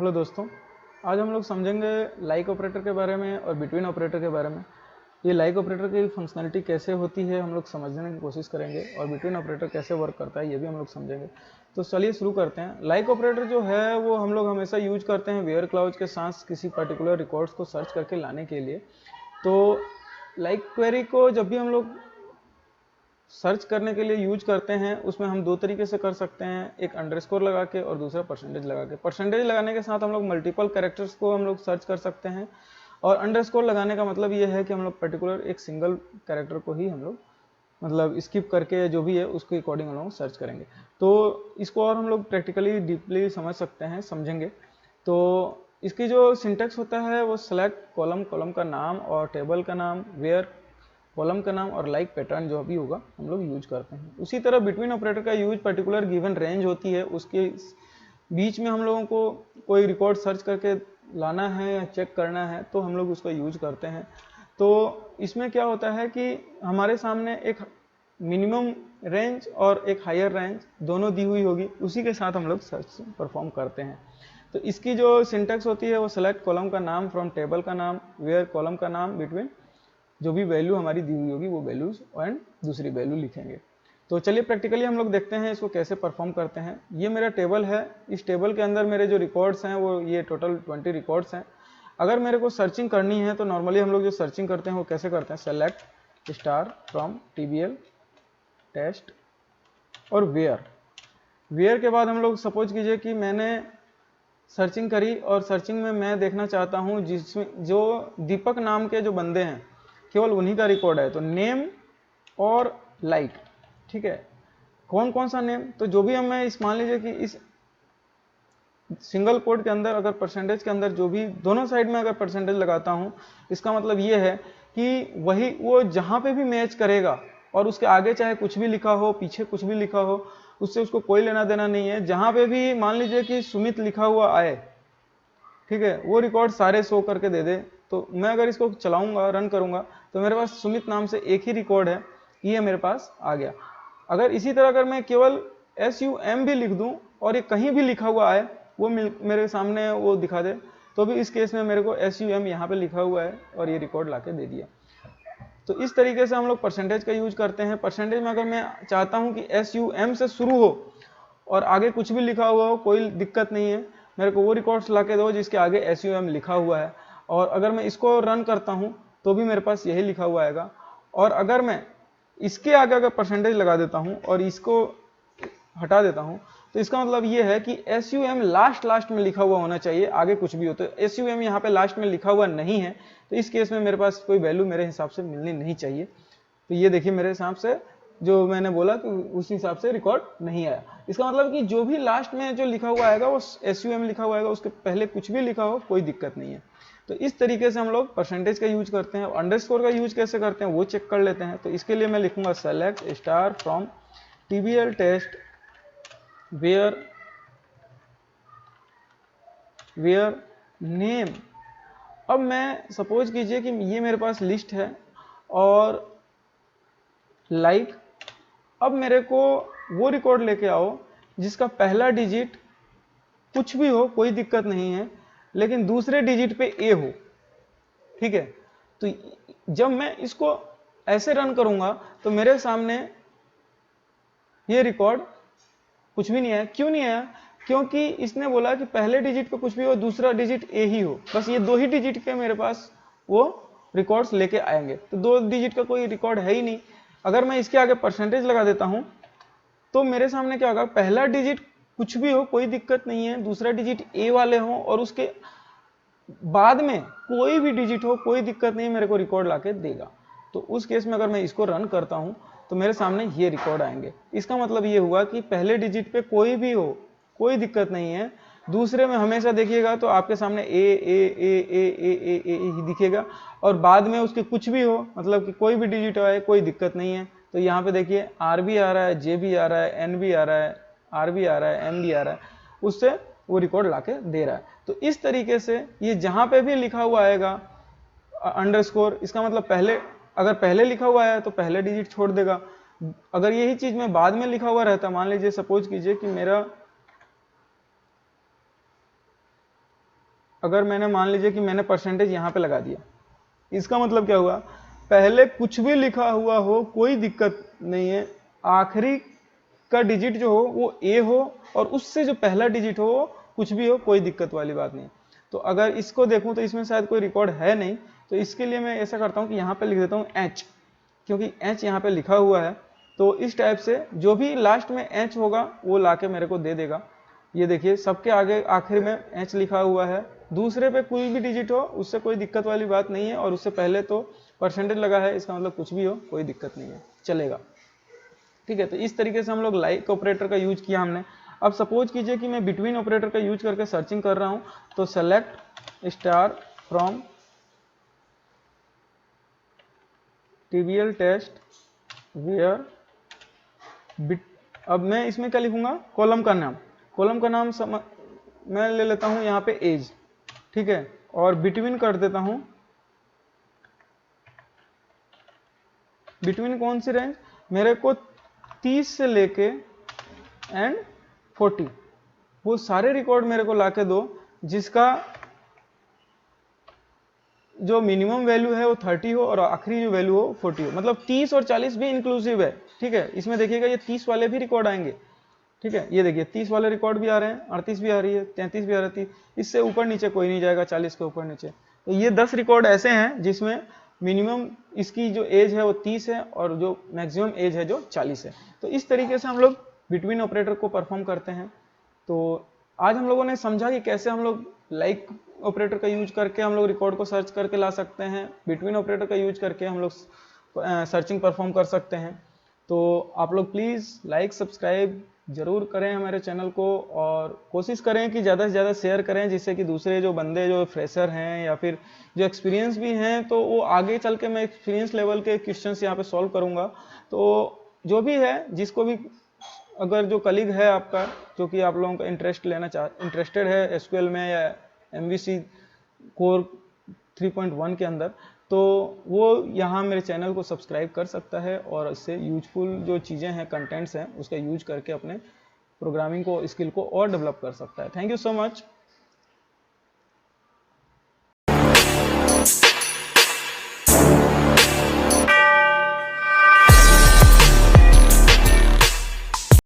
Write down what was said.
Hello दोस्तों, आज हम लोग समझेंगे लाइक ऑपरेटर के बारे में और बिटवीन ऑपरेटर के बारे में। ये लाइक ऑपरेटर की फंक्शनैलिटी कैसे होती है हम लोग समझने की कोशिश करेंगे और बिटवीन ऑपरेटर कैसे वर्क करता है ये भी हम लोग समझेंगे। तो चलिए शुरू करते हैं। लाइक ऑपरेटर जो है वो हम लोग हमेशा यूज करते हैं वेयर क्लाउज के साथ किसी पर्टिकुलर रिकॉर्ड्स को सर्च करके लाने के लिए। तो लाइक क्वेरी को जब भी हम लोग सर्च करने के लिए यूज करते हैं उसमें हम दो तरीके से कर सकते हैं, एक अंडरस्कोर लगा के और दूसरा परसेंटेज लगा के। परसेंटेज लगाने के साथ हम लोग मल्टीपल कैरेक्टर्स को हम लोग सर्च कर सकते हैं और अंडरस्कोर लगाने का मतलब ये है कि हम लोग पर्टिकुलर एक सिंगल कैरेक्टर को ही हम लोग मतलब स्किप करके जो भी है उसके अकॉर्डिंग हम लोग सर्च करेंगे। तो इसको और हम लोग प्रैक्टिकली डीपली समझ सकते हैं, समझेंगे। तो इसकी जो सिंटेक्स होता है वो सेलेक्ट कॉलम, कॉलम का नाम और टेबल का नाम, वेयर कॉलम का नाम और लाइक पैटर्न जो भी होगा हम लोग यूज करते हैं। उसी तरह बिटवीन ऑपरेटर का यूज पर्टिकुलर गिवन रेंज होती है, उसके बीच में हम लोगों को कोई रिकॉर्ड सर्च करके लाना है या चेक करना है तो हम लोग उसका यूज करते हैं। तो इसमें क्या होता है कि हमारे सामने एक मिनिमम रेंज और एक हायर रेंज दोनों दी हुई होगी, उसी के साथ हम लोग सर्च परफॉर्म करते हैं। तो इसकी जो सिंटेक्स होती है वो सेलेक्ट कॉलम का नाम फ्रॉम टेबल का नाम, वेयर कॉलम का नाम, बिटवीन जो भी वैल्यू हमारी दी हुई होगी वो वैल्यूज एंड दूसरी वैल्यू लिखेंगे। तो चलिए प्रैक्टिकली हम लोग देखते हैं इसको कैसे परफॉर्म करते हैं। ये मेरा टेबल है, इस टेबल के अंदर मेरे जो रिकॉर्ड्स हैं वो ये टोटल 20 रिकॉर्ड्स हैं। अगर मेरे को सर्चिंग करनी है तो नॉर्मली हम लोग जो सर्चिंग करते हैं वो कैसे करते हैं, सेलेक्ट स्टार फ्रॉम टीबीएल टेस्ट और वेयर के बाद हम लोग सपोज कीजिए कि मैंने सर्चिंग करी और सर्चिंग में मैं देखना चाहता हूँ जिसमें जो दीपक नाम के जो बंदे हैं केवल उन्हीं का रिकॉर्ड है, तो नेम और लाइक, ठीक है। कौन कौन सा नेम, तो जो भी हमें इस मान लीजिए कि इस सिंगल कोड के अंदर अगर परसेंटेज के अंदर जो भी दोनों साइड में अगर परसेंटेज लगाता हूं, इसका मतलब ये है कि वही वो जहां पे भी मैच करेगा और उसके आगे चाहे कुछ भी लिखा हो पीछे कुछ भी लिखा हो उससे उसको कोई लेना देना नहीं है। जहां पे भी मान लीजिए कि सुमित लिखा हुआ आए, ठीक है, वो रिकॉर्ड सारे शो करके दे दे। तो मैं अगर इसको चलाऊंगा रन करूंगा तो मेरे पास सुमित नाम से एक ही रिकॉर्ड है, ये मेरे पास आ गया। अगर इसी तरह अगर मैं केवल SUM भी लिख दूं और ये कहीं भी लिखा हुआ आए वो मेरे सामने वो दिखा दे, तो भी इस केस में मेरे को SUM यहाँ पे लिखा हुआ है और ये रिकॉर्ड लाके दे दिया। तो इस तरीके से हम लोग परसेंटेज का यूज करते हैं। परसेंटेज में अगर मैं चाहता हूं कि SUM से शुरू हो और आगे कुछ भी लिखा हुआ हो कोई दिक्कत नहीं है, मेरे को वो रिकॉर्ड्स लाके दो जिसके आगे SUM लिखा हुआ है। और अगर मैं इसको रन करता हूं तो भी मेरे पास यही लिखा हुआ आएगा। और अगर मैं इसके आगे अगर परसेंटेज लगा देता हूं और इसको हटा देता हूं तो इसका मतलब ये है कि SUM लास्ट में लिखा हुआ होना चाहिए, आगे कुछ भी हो। तो SUM यहाँ पे लास्ट में लिखा हुआ नहीं है, तो इस केस में मेरे पास कोई वैल्यू मेरे हिसाब से मिलनी नहीं चाहिए। तो ये देखिए मेरे हिसाब से जो मैंने बोला कि उस हिसाब से रिकॉर्ड नहीं आया। इसका मतलब कि जो भी लास्ट में जो लिखा हुआ आएगा वो SUM लिखा हुआ आएगा, उसके पहले कुछ भी लिखा हो कोई दिक्कत नहीं है। तो इस तरीके से हम लोग परसेंटेज का यूज करते हैं। अंडरस्कोर का यूज कैसे करते हैं वो चेक कर लेते हैं। तो इसके लिए मैं लिखूंगा select star from TBL test where name. अब मैं सपोज कीजिए कि ये मेरे पास लिस्ट है और लाइक, अब मेरे को वो रिकॉर्ड लेके आओ जिसका पहला डिजिट कुछ भी हो कोई दिक्कत नहीं है लेकिन दूसरे डिजिट पे A हो, ठीक है। तो जब मैं इसको ऐसे रन करूंगा तो मेरे सामने ये रिकॉर्ड कुछ भी नहीं आया। क्यों नहीं आया? क्योंकि इसने बोला कि पहले डिजिट पे कुछ भी हो दूसरा डिजिट A ही हो, बस ये दो ही डिजिट के मेरे पास वो रिकॉर्ड्स लेके आएंगे। तो दो डिजिट का कोई रिकॉर्ड है ही नहीं। अगर मैं इसके आगे परसेंटेज लगा देता हूं तो मेरे सामने क्या होगा, पहला डिजिट कुछ भी हो कोई दिक्कत नहीं है, दूसरा डिजिट A वाले हो और उसके बाद में कोई भी डिजिट हो कोई दिक्कत नहीं, मेरे को रिकॉर्ड लाके देगा। तो उस केस में अगर मैं इसको रन करता हूं तो मेरे सामने ये रिकॉर्ड आएंगे। इसका मतलब ये हुआ कि पहले डिजिट पे कोई भी हो कोई दिक्कत नहीं है, दूसरे में हमेशा देखिएगा तो आपके सामने ए ही दिखेगा और बाद में उसके कुछ भी हो मतलब कि कोई भी डिजिट आए कोई दिक्कत नहीं है। तो यहाँ पे देखिए R भी आ रहा है, J भी आ रहा है, N भी आ रहा है, R भी आ रहा है, M भी आ रहा है, उससे वो रिकॉर्ड लाके दे रहा है। तो इस तरीके से ये जहां पे भी लिखा हुआ आएगा अंडरस्कोर, इसका मतलब पहले अगर पहले लिखा हुआ है तो पहले डिजिट छोड़ देगा। अगर यही चीज में बाद में लिखा हुआ रहता, मान लीजिए सपोज कीजिए कि मेरा अगर मैंने मान लीजिए कि मैंने परसेंटेज यहाँ पे लगा दिया, इसका मतलब क्या हुआ, पहले कुछ भी लिखा हुआ हो कोई दिक्कत नहीं है, आखिरी का डिजिट जो हो वो ए हो और उससे जो पहला डिजिट हो वो कुछ भी हो, कोई दिक्कत वाली बात नहीं। तो अगर इसको देखूं तो इसमें शायद कोई रिकॉर्ड है नहीं, तो इसके लिए मैं ऐसा करता हूं कि यहाँ पे लिख देता हूँ एच, क्योंकि एच यहाँ पे लिखा हुआ है। तो इस टाइप से जो भी लास्ट में एच होगा वो लाके मेरे को दे देगा। ये देखिए सबके आगे आखिर में एच लिखा हुआ है, दूसरे पे कोई भी डिजिट हो उससे कोई दिक्कत वाली बात नहीं है, और उससे पहले तो परसेंटेज लगा है, इसका मतलब कुछ भी हो कोई दिक्कत नहीं है, चलेगा। ठीक है, तो इस तरीके से हम लोग लाइक ऑपरेटर का यूज किया हमने। अब सपोज कीजिए कि मैं बिटवीन ऑपरेटर का यूज करके सर्चिंग कर रहा हूं, तो select star from trivial test where bit, अब मैं इसमें क्या लिखूंगा, कॉलम का नाम, कॉलम का नाम मैं ले लेता हूं यहाँ पे एज, ठीक है, और बिटवीन कर देता हूं, बिटवीन कौन सी रेंज, मेरे को 30 से लेके एंड 40, वो सारे रिकॉर्ड मेरे को लाके दो जिसका जो मिनिमम वैल्यू है वो 30 हो और आखिरी जो वैल्यू हो 40 हो, मतलब 30 और 40 भी इंक्लूसिव है। ठीक है, इसमें देखिएगा ये 30 वाले भी रिकॉर्ड आएंगे। ठीक है, ये देखिए 30 वाले रिकॉर्ड भी आ रहे हैं, 38 भी आ रही है, 33 भी आ रही है, इससे ऊपर नीचे कोई नहीं जाएगा, 40 के ऊपर नीचे। तो ये 10 रिकॉर्ड ऐसे हैं जिसमें मिनिमम इसकी जो एज है वो 30 है और जो मैक्सिमम एज है जो 40 है। तो इस तरीके से हम लोग बिटवीन ऑपरेटर को परफॉर्म करते हैं। तो आज हम लोगों ने समझा कि कैसे हम लोग लाइक ऑपरेटर का यूज करके हम लोग रिकॉर्ड को सर्च करके ला सकते हैं, बिटवीन ऑपरेटर का यूज करके हम लोग सर्चिंग परफॉर्म कर सकते हैं। तो आप लोग प्लीज़ लाइक सब्सक्राइब जरूर करें हमारे चैनल को, और कोशिश करें कि ज़्यादा से ज़्यादा शेयर करें, जिससे कि दूसरे जो बंदे जो फ्रेशर हैं या फिर जो एक्सपीरियंस भी हैं, तो वो आगे चल के मैं एक्सपीरियंस लेवल के क्वेश्चंस यहाँ पे सॉल्व करूँगा। तो जो भी है, जिसको भी अगर जो कलीग है आपका जो कि आप लोगों का इंटरेस्टेड है एसक्यूएल में या एमवीसी कोर 3.1 के अंदर, तो वो यहाँ मेरे चैनल को सब्सक्राइब कर सकता है और इससे यूजफुल जो चीज़ें हैं, कंटेंट्स हैं, उसका यूज करके अपने प्रोग्रामिंग को स्किल को और डेवलप कर सकता है। Thank you so much.